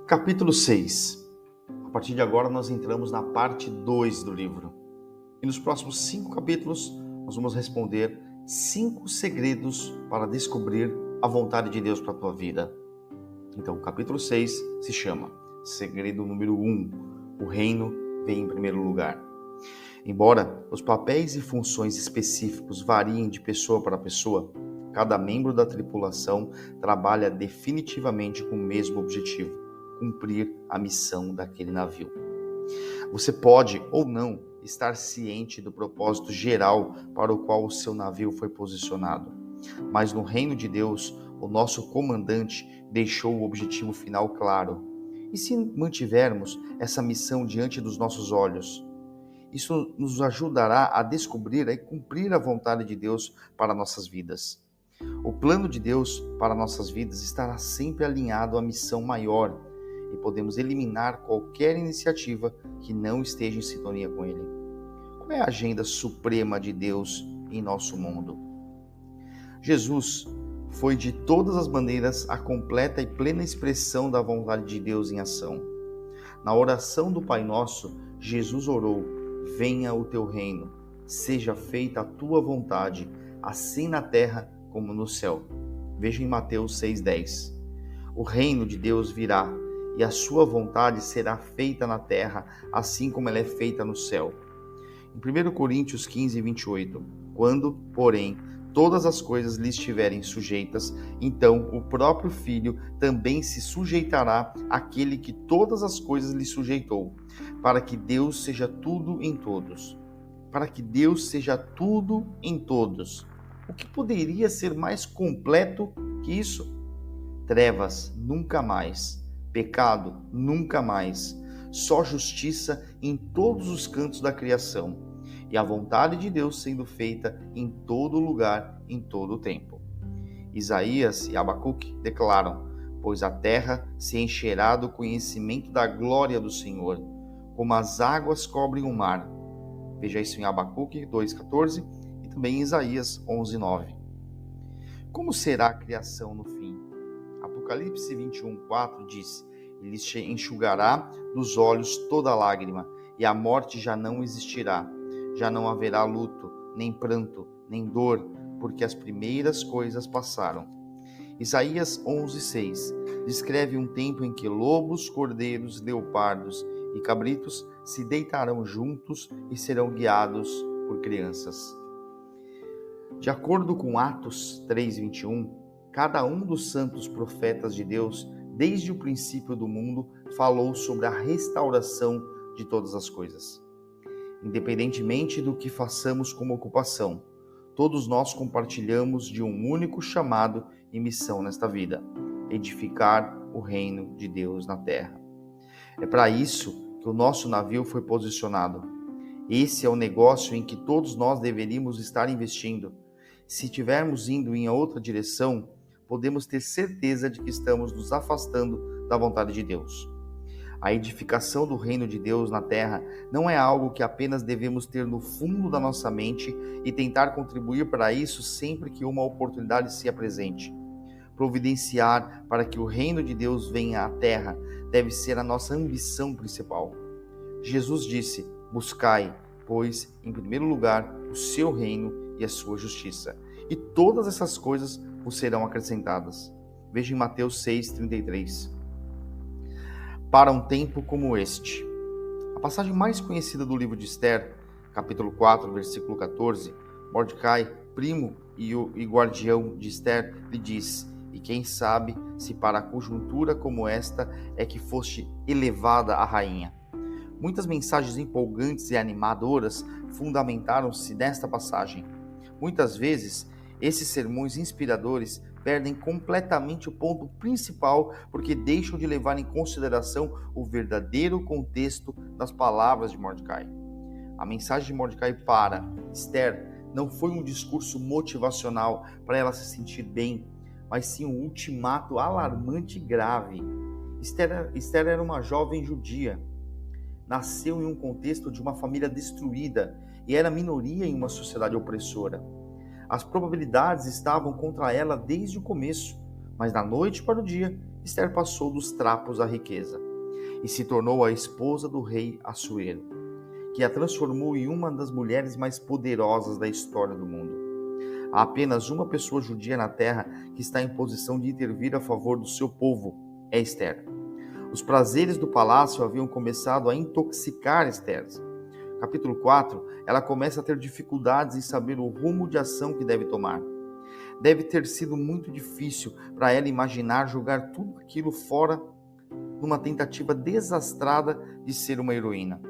Capítulo 6. A partir de agora nós entramos na parte 2 do livro. E nos próximos 5 capítulos nós vamos responder 5 segredos para descobrir a vontade de Deus para a tua vida. Então o capítulo 6 se chama Segredo número 1. O reino vem em primeiro lugar. Embora os papéis e funções específicos variem de pessoa para pessoa, cada membro da tripulação trabalha definitivamente com o mesmo objetivo: cumprir a missão daquele navio. Você pode ou não estar ciente do propósito geral para o qual o seu navio foi posicionado, mas no reino de Deus, o nosso comandante deixou o objetivo final claro. E se mantivermos essa missão diante dos nossos olhos, isso nos ajudará a descobrir e cumprir a vontade de Deus para nossas vidas. O plano de Deus para nossas vidas estará sempre alinhado à missão maior, e podemos eliminar qualquer iniciativa que não esteja em sintonia com Ele. Qual é a agenda suprema de Deus em nosso mundo? Jesus foi de todas as maneiras a completa e plena expressão da vontade de Deus em ação. Na oração do Pai Nosso, Jesus orou: venha o teu reino, seja feita a tua vontade, assim na terra como no céu. Veja em Mateus 6,10. O reino de Deus virá, e a sua vontade será feita na terra, assim como ela é feita no céu. Em 1 Coríntios 15:28, quando, porém, todas as coisas lhe estiverem sujeitas, então o próprio Filho também se sujeitará àquele que todas as coisas lhe sujeitou, para que Deus seja tudo em todos. Para que Deus seja tudo em todos. O que poderia ser mais completo que isso? Trevas nunca mais. Pecado, nunca mais. Só justiça em todos os cantos da criação. E a vontade de Deus sendo feita em todo lugar, em todo o tempo. Isaías e Abacuque declaram: pois a terra se encherá do conhecimento da glória do Senhor, como as águas cobrem o mar. Veja isso em Abacuque 2,14 e também em Isaías 11,9. Como será a criação no fim? Apocalipse 21:4 diz: ele enxugará dos olhos toda lágrima, e a morte já não existirá. Já não haverá luto, nem pranto, nem dor, porque as primeiras coisas passaram. Isaías 11:6 descreve um tempo em que lobos, cordeiros, leopardos e cabritos se deitarão juntos e serão guiados por crianças. De acordo com Atos 3:21, cada um dos santos profetas de Deus, desde o princípio do mundo, falou sobre a restauração de todas as coisas. Independentemente do que façamos como ocupação, todos nós compartilhamos de um único chamado e missão nesta vida: edificar o reino de Deus na terra. É para isso que o nosso navio foi posicionado. Esse é o negócio em que todos nós deveríamos estar investindo. Se estivermos indo em outra direção, podemos ter certeza de que estamos nos afastando da vontade de Deus. A edificação do reino de Deus na terra não é algo que apenas devemos ter no fundo da nossa mente e tentar contribuir para isso sempre que uma oportunidade se apresente. Providenciar para que o reino de Deus venha à terra deve ser a nossa ambição principal. Jesus disse: buscai, pois, em primeiro lugar, o seu reino e a sua justiça, e todas essas coisas vos serão acrescentadas. Veja em Mateus 6:33. Para um tempo como este. A passagem mais conhecida do livro de Esther, capítulo 4, versículo 14, Mordecai, primo e guardião de Esther, lhe diz: e quem sabe se para a conjuntura como esta é que foste elevada a rainha. Muitas mensagens empolgantes e animadoras fundamentaram-se nesta passagem. Muitas vezes, esses sermões inspiradores perdem completamente o ponto principal porque deixam de levar em consideração o verdadeiro contexto das palavras de Mordecai. A mensagem de Mordecai para Esther não foi um discurso motivacional para ela se sentir bem, mas sim um ultimato alarmante e grave. Esther era uma jovem judia. Nasceu em um contexto de uma família destruída e era minoria em uma sociedade opressora. As probabilidades estavam contra ela desde o começo, mas da noite para o dia, Ester passou dos trapos à riqueza e se tornou a esposa do rei Assuero, que a transformou em uma das mulheres mais poderosas da história do mundo. Há apenas uma pessoa judia na terra que está em posição de intervir a favor do seu povo, é Ester. Os prazeres do palácio haviam começado a intoxicar Ester. Capítulo 4, ela começa a ter dificuldades em saber o rumo de ação que deve tomar. Deve ter sido muito difícil para ela imaginar jogar tudo aquilo fora numa tentativa desastrada de ser uma heroína.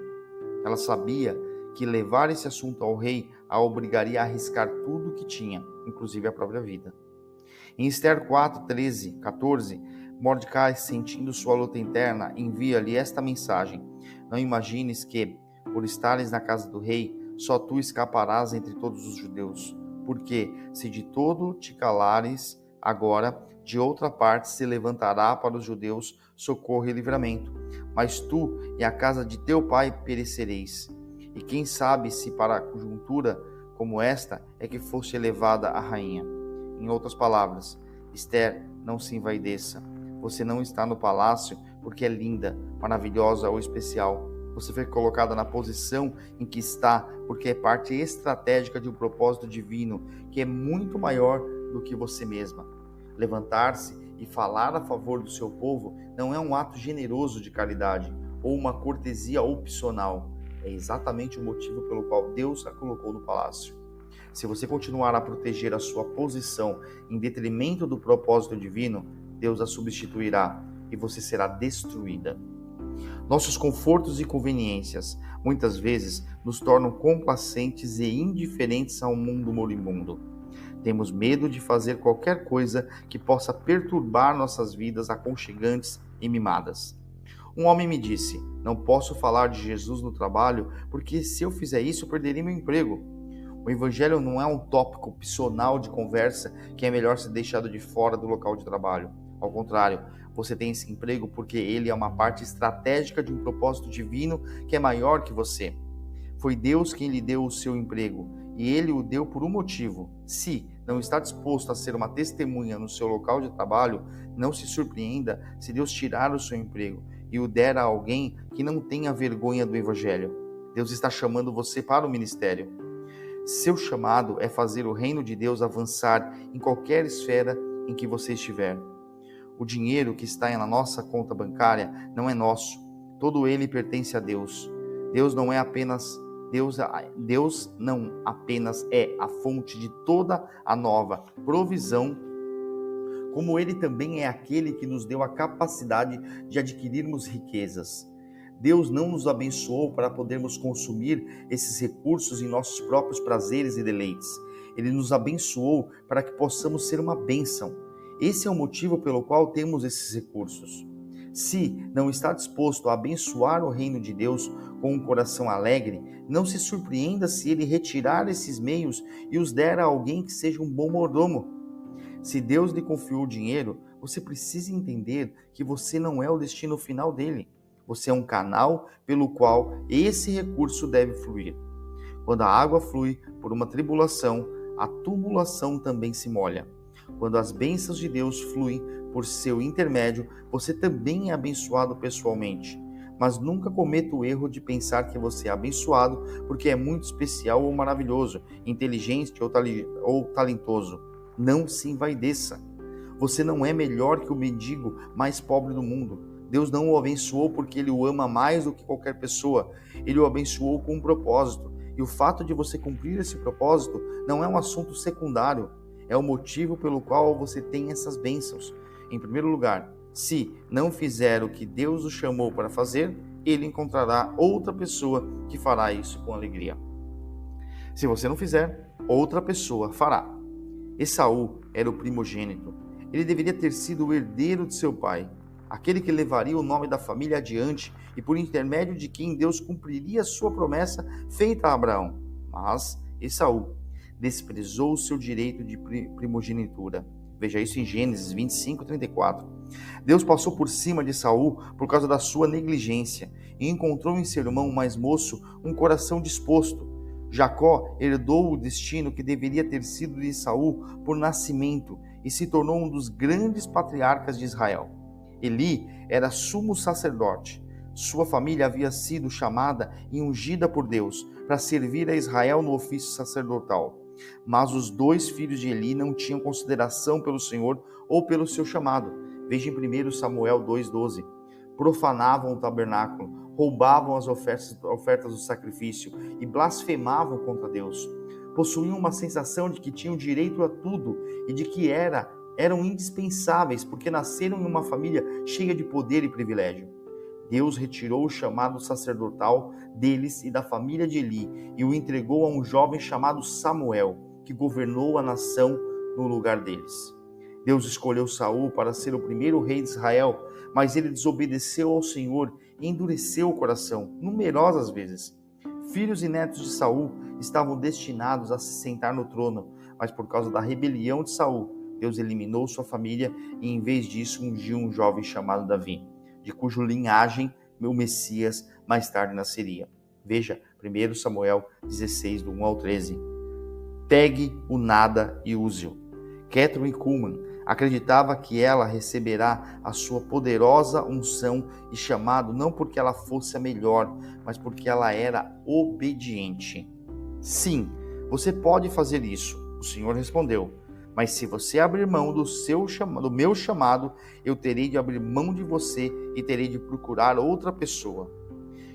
Ela sabia que levar esse assunto ao rei a obrigaria a arriscar tudo o que tinha, inclusive a própria vida. Em Ester 4, 13, 14, Mordecai, sentindo sua luta interna, envia-lhe esta mensagem: não imagines que, por estares na casa do rei, só tu escaparás entre todos os judeus. Porque, se de todo te calares, agora, de outra parte se levantará para os judeus socorro e livramento. Mas tu e a casa de teu pai perecereis. E quem sabe se para conjuntura como esta é que foste elevada a rainha. Em outras palavras, Ester, não se envaideça. Você não está no palácio porque é linda, maravilhosa ou especial. Você foi colocada na posição em que está porque é parte estratégica de um propósito divino que é muito maior do que você mesma. Levantar-se e falar a favor do seu povo não é um ato generoso de caridade ou uma cortesia opcional. É exatamente o motivo pelo qual Deus a colocou no palácio. Se você continuar a proteger a sua posição em detrimento do propósito divino, Deus a substituirá e você será destruída. Nossos confortos e conveniências muitas vezes nos tornam complacentes e indiferentes ao mundo moribundo. Temos medo de fazer qualquer coisa que possa perturbar nossas vidas aconchegantes e mimadas. Um homem me disse: não posso falar de Jesus no trabalho porque se eu fizer isso eu perderia meu emprego. O evangelho não é um tópico opcional de conversa que é melhor ser deixado de fora do local de trabalho. Ao contrário, você tem esse emprego porque ele é uma parte estratégica de um propósito divino que é maior que você. Foi Deus quem lhe deu o seu emprego e ele o deu por um motivo. Se não está disposto a ser uma testemunha no seu local de trabalho, não se surpreenda se Deus tirar o seu emprego e o der a alguém que não tenha vergonha do evangelho. Deus está chamando você para o ministério. Seu chamado é fazer o reino de Deus avançar em qualquer esfera em que você estiver. O dinheiro que está na nossa conta bancária não é nosso. Todo ele pertence a Deus. Deus não apenas é a fonte de toda a nova provisão, como ele também é aquele que nos deu a capacidade de adquirirmos riquezas. Deus não nos abençoou para podermos consumir esses recursos em nossos próprios prazeres e deleites. Ele nos abençoou para que possamos ser uma bênção. Esse é o motivo pelo qual temos esses recursos. Se não está disposto a abençoar o reino de Deus com um coração alegre, não se surpreenda se ele retirar esses meios e os der a alguém que seja um bom mordomo. Se Deus lhe confiou o dinheiro, você precisa entender que você não é o destino final dele. Você é um canal pelo qual esse recurso deve fluir. Quando a água flui por uma tribulação, a tubulação também se molha. Quando as bênçãos de Deus fluem por seu intermédio, você também é abençoado pessoalmente. Mas nunca cometa o erro de pensar que você é abençoado porque é muito especial ou maravilhoso, inteligente ou talentoso. Não se envaideça. Você não é melhor que o mendigo mais pobre do mundo. Deus não o abençoou porque ele o ama mais do que qualquer pessoa. Ele o abençoou com um propósito. E o fato de você cumprir esse propósito não é um assunto secundário. É o motivo pelo qual você tem essas bênçãos. Em primeiro lugar, se não fizer o que Deus o chamou para fazer, ele encontrará outra pessoa que fará isso com alegria. Se você não fizer, outra pessoa fará. Esaú era o primogênito. Ele deveria ter sido o herdeiro de seu pai, aquele que levaria o nome da família adiante e por intermédio de quem Deus cumpriria a sua promessa feita a Abraão. Mas Esaú desprezou o seu direito de primogenitura. Veja isso em Gênesis 25, 34. Deus passou por cima de Esaú por causa da sua negligência e encontrou em seu irmão mais moço um coração disposto. Jacó herdou o destino que deveria ter sido de Esaú por nascimento e se tornou um dos grandes patriarcas de Israel. Eli era sumo sacerdote. Sua família havia sido chamada e ungida por Deus para servir a Israel no ofício sacerdotal. Mas os 2 filhos de Eli não tinham consideração pelo Senhor ou pelo seu chamado. Veja em 1 Samuel 2,12. Profanavam o tabernáculo, roubavam as ofertas do sacrifício e blasfemavam contra Deus. Possuíam uma sensação de que tinham direito a tudo e de que eram indispensáveis porque nasceram em uma família cheia de poder e privilégio. Deus retirou o chamado sacerdotal deles e da família de Eli e o entregou a um jovem chamado Samuel, que governou a nação no lugar deles. Deus escolheu Saul para ser o primeiro rei de Israel, mas ele desobedeceu ao Senhor e endureceu o coração numerosas vezes. Filhos e netos de Saul estavam destinados a se sentar no trono, mas por causa da rebelião de Saul, Deus eliminou sua família e em vez disso ungiu um jovem chamado Davi, de cuja linhagem o Messias mais tarde nasceria. Veja 1 Samuel 16, do 1 ao 13. Pegue o nada e use-o. Catherine Kuhlman acreditava que ela receberá a sua poderosa unção e chamado não porque ela fosse a melhor, mas porque ela era obediente. Sim, você pode fazer isso, o Senhor respondeu. Mas se você abrir mão do meu chamado, eu terei de abrir mão de você e terei de procurar outra pessoa.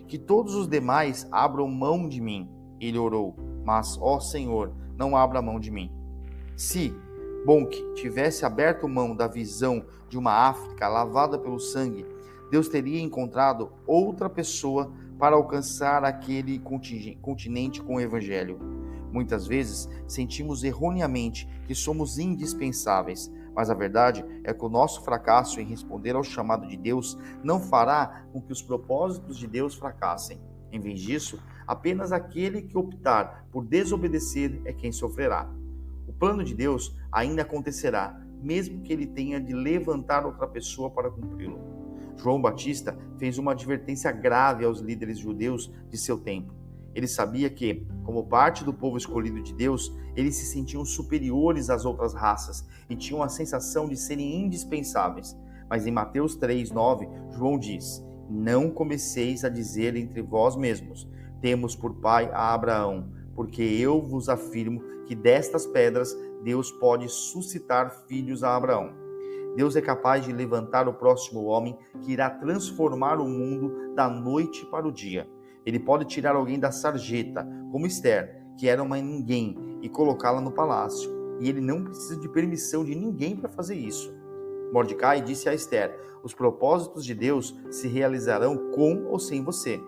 Que todos os demais abram mão de mim, ele orou. Mas, ó Senhor, não abra mão de mim. Se Bonk tivesse aberto mão da visão de uma África lavada pelo sangue, Deus teria encontrado outra pessoa para alcançar aquele continente com o Evangelho. Muitas vezes sentimos erroneamente que somos indispensáveis, mas a verdade é que o nosso fracasso em responder ao chamado de Deus não fará com que os propósitos de Deus fracassem. Em vez disso, apenas aquele que optar por desobedecer é quem sofrerá. O plano de Deus ainda acontecerá, mesmo que ele tenha de levantar outra pessoa para cumpri-lo. João Batista fez uma advertência grave aos líderes judeus de seu tempo. Ele sabia que, como parte do povo escolhido de Deus, eles se sentiam superiores às outras raças e tinham a sensação de serem indispensáveis. Mas em Mateus 3:9, João diz: Não comeceis a dizer entre vós mesmos, temos por pai a Abraão, porque eu vos afirmo que destas pedras Deus pode suscitar filhos a Abraão. Deus é capaz de levantar o próximo homem que irá transformar o mundo da noite para o dia. Ele pode tirar alguém da sarjeta, como Esther, que era uma ninguém, e colocá-la no palácio. E ele não precisa de permissão de ninguém para fazer isso. Mordecai disse a Esther: os propósitos de Deus se realizarão com ou sem você.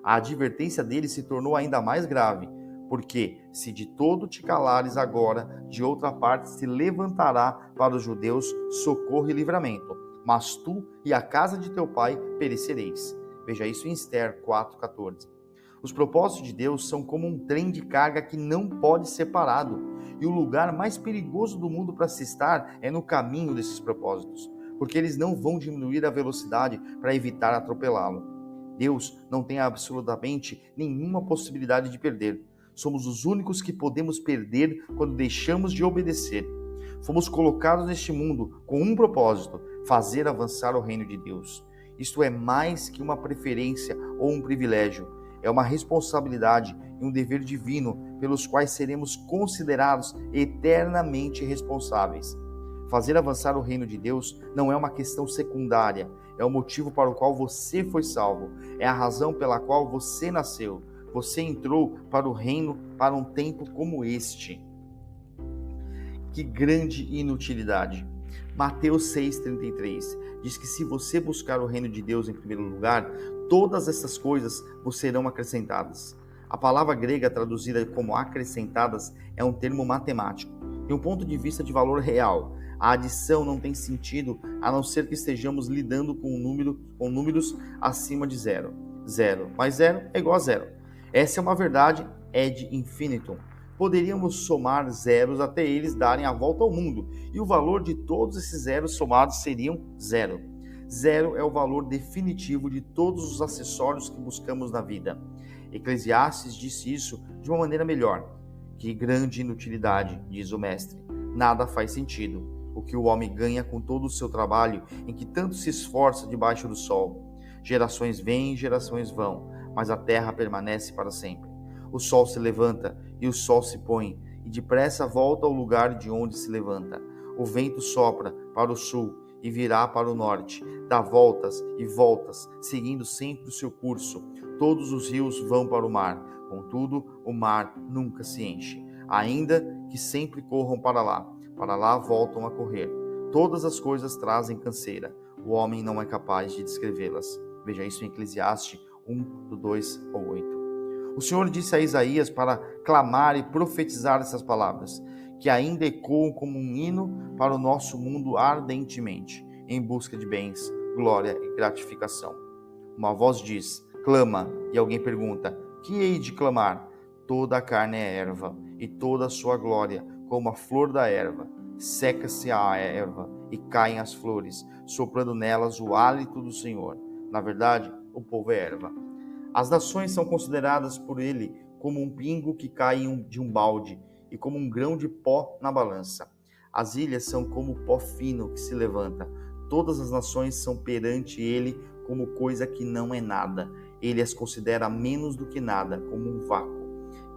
A advertência dele se tornou ainda mais grave, porque se de todo te calares agora, de outra parte se levantará para os judeus socorro e livramento, mas tu e a casa de teu pai perecereis. Veja isso em Esther 4:14. Os propósitos de Deus são como um trem de carga que não pode ser parado, e o lugar mais perigoso do mundo para se estar é no caminho desses propósitos, porque eles não vão diminuir a velocidade para evitar atropelá-lo. Deus não tem absolutamente nenhuma possibilidade de perder. Somos os únicos que podemos perder quando deixamos de obedecer. Fomos colocados neste mundo com um propósito: fazer avançar o reino de Deus. Isto é mais que uma preferência ou um privilégio. É uma responsabilidade e um dever divino pelos quais seremos considerados eternamente responsáveis. Fazer avançar o reino de Deus não é uma questão secundária, é o motivo para o qual você foi salvo, é a razão pela qual você nasceu. Você entrou para o reino para um tempo como este. Que grande inutilidade! Mateus 6,33 diz que se você buscar o reino de Deus em primeiro lugar, todas essas coisas vos serão acrescentadas. A palavra grega traduzida como acrescentadas é um termo matemático. De um ponto de vista de valor real, a adição não tem sentido a não ser que estejamos lidando com números acima de zero. 0 mais 0 é igual a 0. Essa é uma verdade ad infinitum. Poderíamos somar zeros até eles darem a volta ao mundo, e o valor de todos esses zeros somados seriam 0. 0 é o valor definitivo de todos os acessórios que buscamos na vida. Eclesiastes disse isso de uma maneira melhor. Que grande inutilidade, diz o mestre. Nada faz sentido. o que o homem ganha com todo o seu trabalho, em que tanto se esforça debaixo do sol. Gerações vêm e gerações vão, mas a terra permanece para sempre. O sol se levanta e o sol se põe, e depressa volta ao lugar de onde se levanta. O vento sopra para o sul e virá para o norte, dá voltas e voltas, seguindo sempre o seu curso. Todos os rios vão para o mar, contudo, o mar nunca se enche. Ainda que sempre corram para lá voltam a correr. Todas as coisas trazem canseira, o homem não é capaz de descrevê-las. Veja isso em Eclesiastes 1, do 2 ao 8. O Senhor disse a Isaías para clamar e profetizar essas palavras, que ainda ecoam como um hino para o nosso mundo ardentemente, em busca de bens, glória e gratificação. Uma voz diz, clama, e alguém pergunta, que hei de clamar? Toda a carne é erva, e toda a sua glória, como a flor da erva. Seca-se a erva, e caem as flores, soprando nelas o hálito do Senhor. Na verdade, o povo é erva. As nações são consideradas por ele como um pingo que cai de um balde, e como um grão de pó na balança. As ilhas são como pó fino que se levanta. Todas as nações são perante ele como coisa que não é nada. Ele as considera menos do que nada, como um vácuo.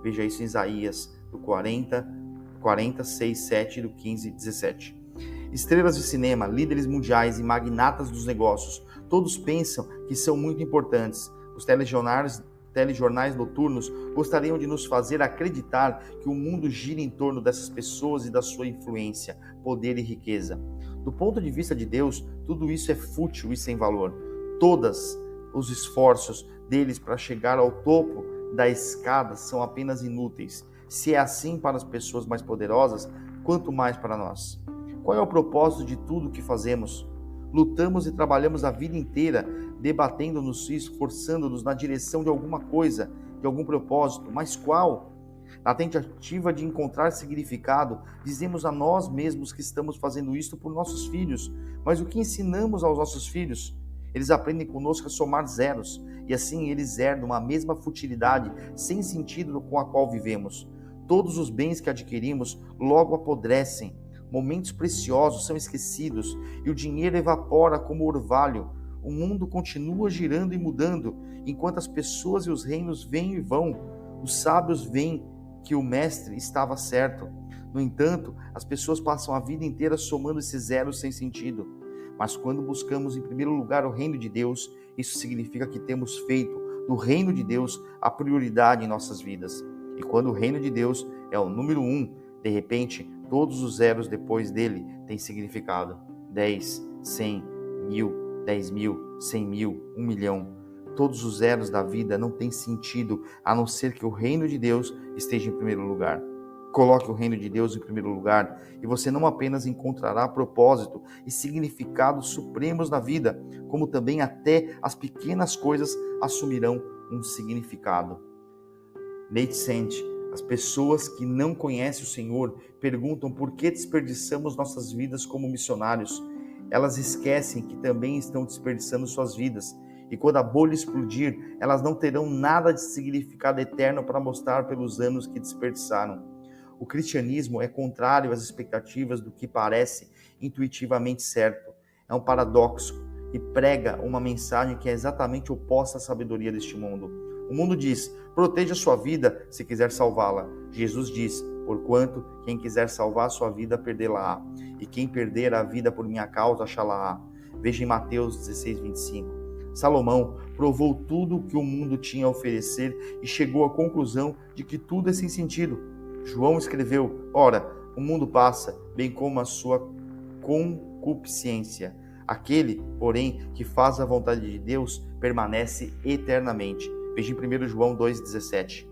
Veja isso em Isaías, do 46, 7 e do 15, 17. Estrelas de cinema, líderes mundiais e magnatas dos negócios, todos pensam que são muito importantes. Os telejornais noturnos gostariam de nos fazer acreditar que o mundo gira em torno dessas pessoas e da sua influência, poder e riqueza. Do ponto de vista de Deus, tudo isso é fútil e sem valor. Todos os esforços deles para chegar ao topo da escada são apenas inúteis. Se é assim para as pessoas mais poderosas, quanto mais para nós? Qual é o propósito de tudo o que fazemos? Lutamos e trabalhamos a vida inteira, debatendo-nos e esforçando-nos na direção de alguma coisa, de algum propósito, mas qual? Na tentativa de encontrar significado, dizemos a nós mesmos que estamos fazendo isto por nossos filhos, mas o que ensinamos aos nossos filhos? Eles aprendem conosco a somar zeros, e assim eles herdam a mesma futilidade, sem sentido com a qual vivemos. Todos os bens que adquirimos logo apodrecem, momentos preciosos são esquecidos, e o dinheiro evapora como orvalho. O mundo continua girando e mudando, enquanto as pessoas e os reinos vêm e vão. Os sábios veem que o mestre estava certo. No entanto, as pessoas passam a vida inteira somando esses zeros sem sentido. Mas quando buscamos em primeiro lugar o reino de Deus, isso significa que temos feito do reino de Deus a prioridade em nossas vidas. E quando o reino de Deus é o número 1, de repente, todos os zeros depois dele têm significado. 10, 100, 1000, 10.000, 100.000, 1 milhão. Todos os zeros da vida não têm sentido, a não ser que o reino de Deus esteja em primeiro lugar. Coloque o reino de Deus em primeiro lugar e você não apenas encontrará propósito e significados supremos na vida, como também até as pequenas coisas assumirão um significado. Nate Saint: as pessoas que não conhecem o Senhor perguntam por que desperdiçamos nossas vidas como missionários. Elas esquecem que também estão desperdiçando suas vidas. E quando a bolha explodir, elas não terão nada de significado eterno para mostrar pelos anos que desperdiçaram. O cristianismo é contrário às expectativas do que parece intuitivamente certo. É um paradoxo e prega uma mensagem que é exatamente oposta à sabedoria deste mundo. O mundo diz, proteja sua vida se quiser salvá-la. Jesus diz, porquanto quem quiser salvar sua vida, perdê-la-á. E quem perder a vida por minha causa, achá-la-á. Veja em Mateus 16, 25. Salomão provou tudo o que o mundo tinha a oferecer e chegou à conclusão de que tudo é sem sentido. João escreveu, ora, o mundo passa, bem como a sua concupiscência. Aquele, porém, que faz a vontade de Deus, permanece eternamente. Veja em 1 João 2,17.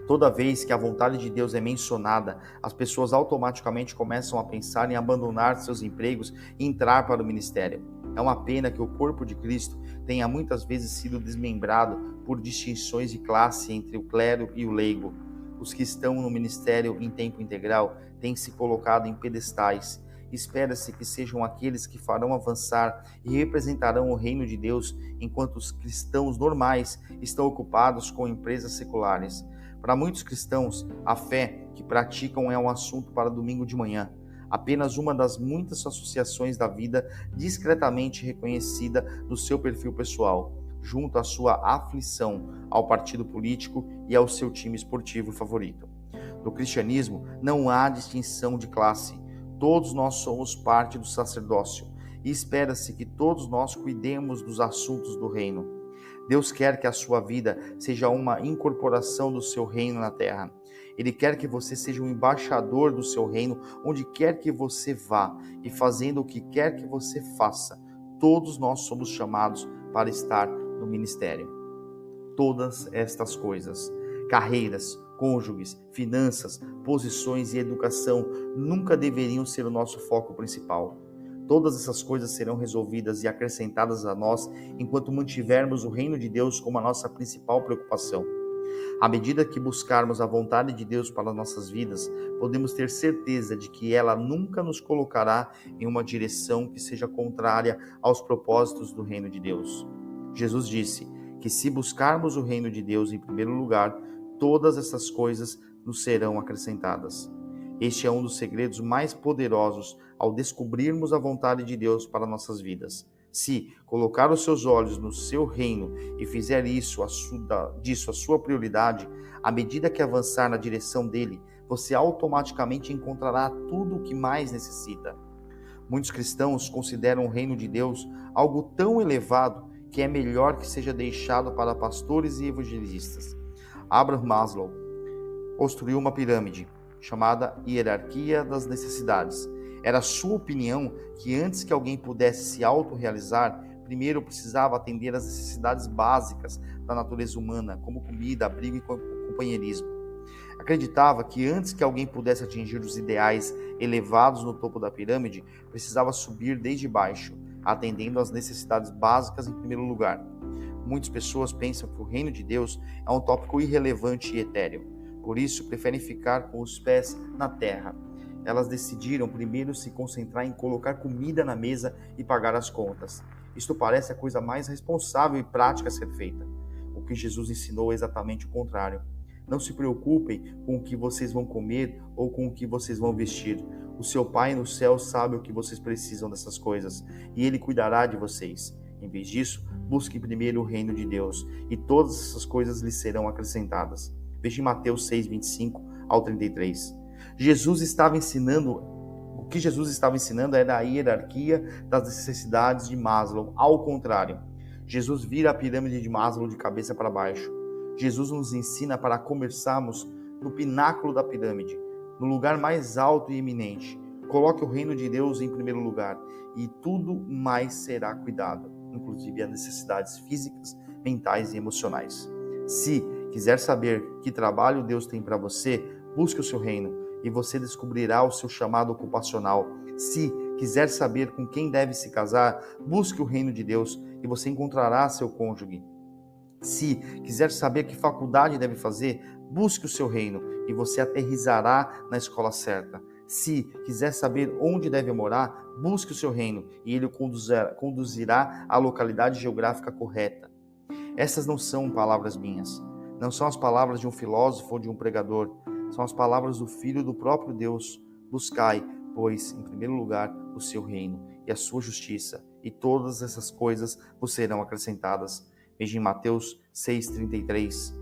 Toda vez que a vontade de Deus é mencionada, as pessoas automaticamente começam a pensar em abandonar seus empregos e entrar para o ministério. É uma pena que o corpo de Cristo tenha muitas vezes sido desmembrado por distinções de classe entre o clero e o leigo. Os que estão no ministério em tempo integral têm se colocado em pedestais. Espera-se que sejam aqueles que farão avançar e representarão o reino de Deus, enquanto os cristãos normais estão ocupados com empresas seculares. Para muitos cristãos, a fé que praticam é um assunto para domingo de manhã. apenas uma das muitas associações da vida discretamente reconhecida no seu perfil pessoal, junto à sua aflição ao partido político e ao seu time esportivo favorito. No cristianismo não há distinção de classe. Todos nós somos parte do sacerdócio e espera-se que todos nós cuidemos dos assuntos do reino. Deus quer que a sua vida seja uma incorporação do seu reino na terra. Ele quer que você seja um embaixador do seu reino onde quer que você vá e fazendo o que quer que você faça. Todos nós somos chamados para estar no ministério. Todas estas coisas, carreiras, cônjuges, finanças, posições e educação nunca deveriam ser o nosso foco principal. Todas essas coisas serão resolvidas e acrescentadas a nós enquanto mantivermos o reino de Deus como a nossa principal preocupação. À medida que buscarmos a vontade de Deus para nossas vidas, podemos ter certeza de que ela nunca nos colocará em uma direção que seja contrária aos propósitos do reino de Deus. Jesus disse que se buscarmos o reino de Deus em primeiro lugar, todas essas coisas nos serão acrescentadas. Este é um dos segredos mais poderosos ao descobrirmos a vontade de Deus para nossas vidas. Se colocar os seus olhos no seu reino e fizer disso a sua prioridade, à medida que avançar na direção dele, você automaticamente encontrará tudo o que mais necessita. Muitos cristãos consideram o reino de Deus algo tão elevado que é melhor que seja deixado para pastores e evangelistas. Abraham Maslow construiu uma pirâmide chamada Hierarquia das Necessidades. Era sua opinião que antes que alguém pudesse se autorrealizar, primeiro precisava atender às necessidades básicas da natureza humana, como comida, abrigo e companheirismo. Acreditava que antes que alguém pudesse atingir os ideais elevados no topo da pirâmide, precisava subir desde baixo, atendendo às necessidades básicas em primeiro lugar. Muitas pessoas pensam que o reino de Deus é um tópico irrelevante e etéreo. Por isso, preferem ficar com os pés na terra. Elas decidiram primeiro se concentrar em colocar comida na mesa e pagar as contas. Isto parece a coisa mais responsável e prática a ser feita. O que Jesus ensinou é exatamente o contrário. Não se preocupem com o que vocês vão comer ou com o que vocês vão vestir. O seu Pai no céu sabe o que vocês precisam dessas coisas e Ele cuidará de vocês. Em vez disso, busquem primeiro o reino de Deus e todas essas coisas lhes serão acrescentadas. Veja em Mateus 6, 25 ao 33. O que Jesus estava ensinando era a hierarquia das necessidades de Maslow. Ao contrário, Jesus vira a pirâmide de Maslow de cabeça para baixo. Jesus nos ensina para começarmos no pináculo da pirâmide, no lugar mais alto e eminente. Coloque o reino de Deus em primeiro lugar e tudo mais será cuidado, inclusive as necessidades físicas, mentais e emocionais. Se quiser saber que trabalho Deus tem para você, busque o seu reino e você descobrirá o seu chamado ocupacional. Se quiser saber com quem deve se casar, busque o reino de Deus e você encontrará seu cônjuge. Se quiser saber que faculdade deve fazer, busque o seu reino e você aterrissará na escola certa. Se quiser saber onde deve morar, busque o seu reino e ele o conduzirá à localidade geográfica correta. Essas não são palavras minhas, não são as palavras de um filósofo ou de um pregador, são as palavras do Filho do próprio Deus. Buscai, pois, em primeiro lugar, o seu reino e a sua justiça, e todas essas coisas vos serão acrescentadas. Veja em Mateus 6,33.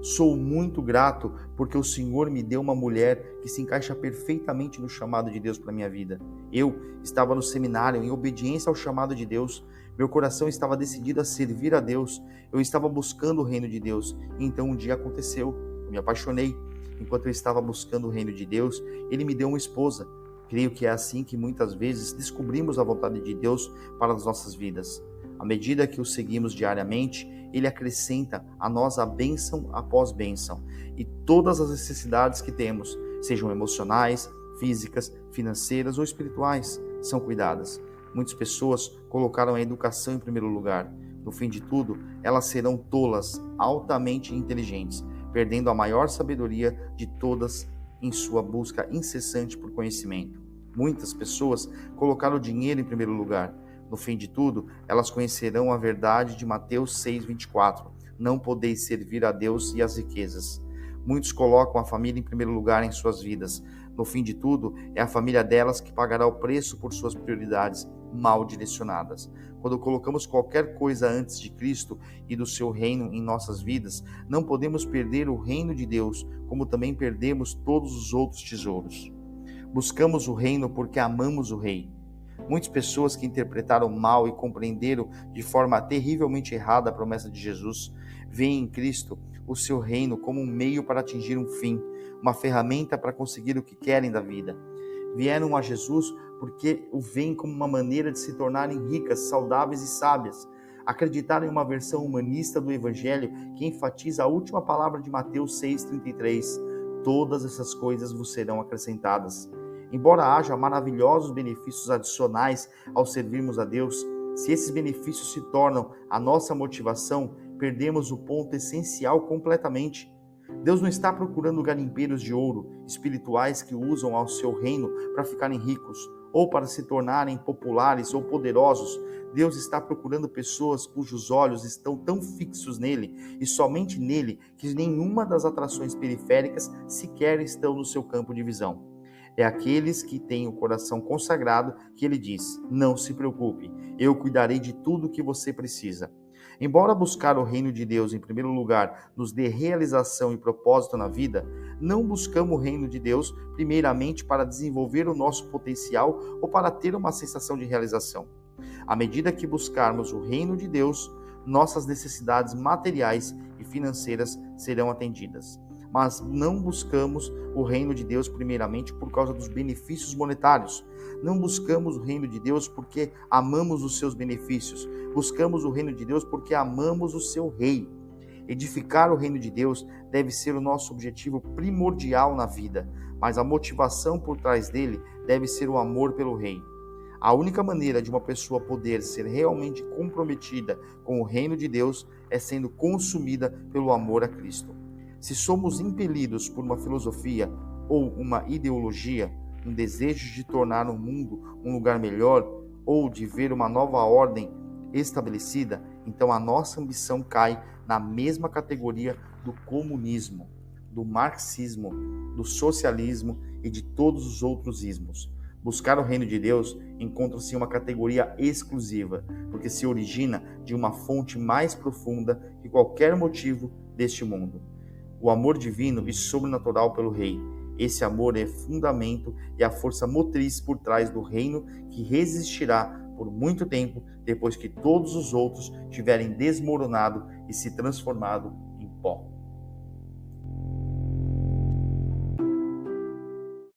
Sou muito grato porque o Senhor me deu uma mulher que se encaixa perfeitamente no chamado de Deus para a minha vida. Eu estava no seminário em obediência ao chamado de Deus. Meu coração estava decidido a servir a Deus. Eu estava buscando o reino de Deus. E então um dia aconteceu. Eu me apaixonei. Enquanto eu estava buscando o reino de Deus, Ele me deu uma esposa. Creio que é assim que muitas vezes descobrimos a vontade de Deus para as nossas vidas. À medida que o seguimos diariamente, Ele acrescenta a nós a bênção após bênção. E todas as necessidades que temos, sejam emocionais, físicas, financeiras ou espirituais, são cuidadas. Muitas pessoas colocaram a educação em primeiro lugar. No fim de tudo, elas serão tolas, altamente inteligentes, perdendo a maior sabedoria de todas em sua busca incessante por conhecimento. Muitas pessoas colocaram o dinheiro em primeiro lugar. No fim de tudo, elas conhecerão a verdade de Mateus 6,24. Não podeis servir a Deus e às riquezas. Muitos colocam a família em primeiro lugar em suas vidas. No fim de tudo, é a família delas que pagará o preço por suas prioridades mal direcionadas. Quando colocamos qualquer coisa antes de Cristo e do seu reino em nossas vidas, não podemos perder o reino de Deus, como também perdemos todos os outros tesouros. Buscamos o reino porque amamos o Rei. Muitas pessoas que interpretaram mal e compreenderam de forma terrivelmente errada a promessa de Jesus, veem em Cristo o seu reino como um meio para atingir um fim, uma ferramenta para conseguir o que querem da vida. Vieram a Jesus porque o veem como uma maneira de se tornarem ricas, saudáveis e sábias. Acreditaram em uma versão humanista do Evangelho que enfatiza a última palavra de Mateus 6,33. Todas essas coisas vos serão acrescentadas. Embora haja maravilhosos benefícios adicionais ao servirmos a Deus, se esses benefícios se tornam a nossa motivação, perdemos o ponto essencial completamente. Deus não está procurando garimpeiros de ouro espirituais que usam ao seu reino para ficarem ricos ou para se tornarem populares ou poderosos. Deus está procurando pessoas cujos olhos estão tão fixos nele e somente nele que nenhuma das atrações periféricas sequer estão no seu campo de visão. É aqueles que têm o coração consagrado que ele diz: não se preocupe, eu cuidarei de tudo o que você precisa. Embora buscar o reino de Deus em primeiro lugar nos dê realização e propósito na vida, não buscamos o reino de Deus primeiramente para desenvolver o nosso potencial ou para ter uma sensação de realização. À medida que buscarmos o reino de Deus, nossas necessidades materiais e financeiras serão atendidas. Mas não buscamos o reino de Deus primeiramente por causa dos benefícios monetários. Não buscamos o reino de Deus porque amamos os seus benefícios. Buscamos o reino de Deus porque amamos o seu rei. Edificar o reino de Deus deve ser o nosso objetivo primordial na vida, mas a motivação por trás dele deve ser o amor pelo rei. A única maneira de uma pessoa poder ser realmente comprometida com o reino de Deus é sendo consumida pelo amor a Cristo. Se somos impelidos por uma filosofia ou uma ideologia, um desejo de tornar o mundo um lugar melhor ou de ver uma nova ordem estabelecida, então a nossa ambição cai na mesma categoria do comunismo, do marxismo, do socialismo e de todos os outros ismos. Buscar o reino de Deus encontra-se em uma categoria exclusiva, porque se origina de uma fonte mais profunda que qualquer motivo deste mundo. O amor divino e sobrenatural pelo Rei. Esse amor é fundamento e a força motriz por trás do reino que resistirá por muito tempo depois que todos os outros tiverem desmoronado e se transformado